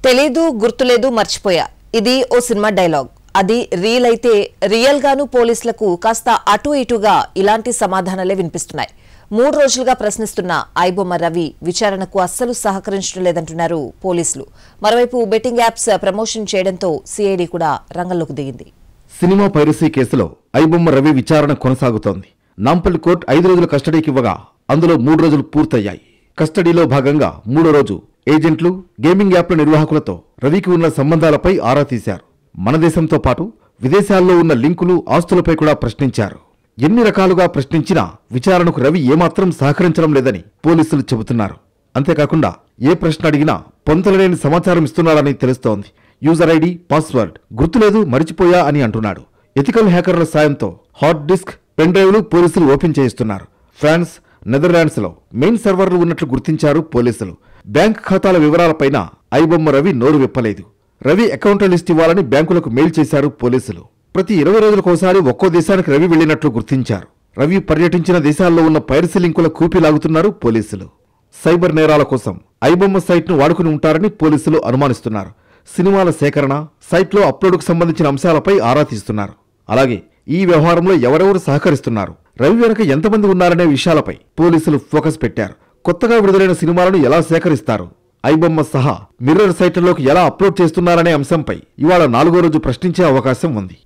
తెలీదు గుర్తులేదు మర్చిపోయా ఇది ఓ సినిమా డైలాగ్. అది రియల్ అయితే రియల్ గాను పోలీసులకు కాస్త అటు ఇటుగా ఇలాంటి సమాధానాలే వినిపిస్తున్నాయి. 3 రోజులుగా ప్రశ్నిస్తున్న ఐబొమ్మ రవి విచారణకు అస్సలు సహకరించడం లేదంటున్నారు పోలీసులు. మరోవైపు బెట్టింగ్ యాప్స్ ప్రమోషన్ చేయడంతో సిఐడి కూడా రంగంలోకి దిగింది. సినిమా పైరసీ కేసులో ఐబొమ్మ రవి విచారణ కొనసాగుతోంది. నాంపల్లి కోర్టు 5 రోజుల కస్టడీకి ఇవ్వగా అందులో 3 రోజులు పూర్తయ్యాయి. కస్టడీలో భాగంగా 3వ రోజు ఏజెంట్లు, గేమింగ్ యాప్ల నిర్వాహకులతో రవికి ఉన్న సంబంధాలపై ఆరా తీశారు. మన దేశంతో పాటు విదేశాల్లో ఉన్న లింకులు, ఆస్తులపై కూడా ప్రశ్నించారు. ఎన్ని రకాలుగా ప్రశ్నించినా విచారణకు రవి ఏమాత్రం సహకరించడం లేదని పోలీసులు చెబుతున్నారు. అంతేకాకుండా ఏ ప్రశ్న అడిగినా పొంతలలేని సమాచారం ఇస్తున్నాడని తెలుస్తోంది. యూజర్ ఐడి, పాస్వర్డ్ గుర్తులేదు, మరిచిపోయా అని అంటున్నాడు. ఎథికల్ హ్యాకర్ల సాయంతో హార్డ్ డిస్క్, పెన్ డ్రైవ్లు పోలీసులు ఓపెన్ చేయిస్తున్నారు. ఫ్రాన్స్, నెదర్లాండ్స్ లో మెయిన్ సర్వర్లు ఉన్నట్లు గుర్తించారు పోలీసులు. బ్యాంక్ ఖాతాల వివరాలపైన ఐబొమ్మ రవి నోరు విప్పలేదు. రవి అకౌంట్ లిస్ట్ ఇవ్వాలని బ్యాంకులకు మెయిల్ చేశారు పోలీసులు. ప్రతి 20 రోజులకోసారి ఒక్కో దేశానికి రవి వెళ్లినట్లు గుర్తించారు. రవి పర్యటించిన దేశాల్లో ఉన్న పైరసీ లింకుల కూపీలాగుతున్నారు పోలీసులు. సైబర్ నేరాల కోసం ఐబొమ్మ సైట్ ను వాడుకుని ఉంటారని పోలీసులు అనుమానిస్తున్నారు. సినిమాల సేకరణ, సైట్లో అప్లోడ్కు సంబంధించిన అంశాలపై ఆరా తీస్తున్నారు. అలాగే ఈ వ్యవహారంలో ఎవరెవరు సహకరిస్తున్నారు, రవి వెనక ఎంతమంది ఉన్నారనే విషయాలపై పోలీసులు ఫోకస్ పెట్టారు. కొత్తగా విడుదలైన సినిమాలను ఎలా సేకరిస్తారు, ఐబొమ్మ సహా మిర్రర్ సైట్లలోకి ఎలా అప్లోడ్ చేస్తున్నారనే అంశంపై ఇవాళ 4వ రోజు ప్రశ్నించే అవకాశం ఉంది.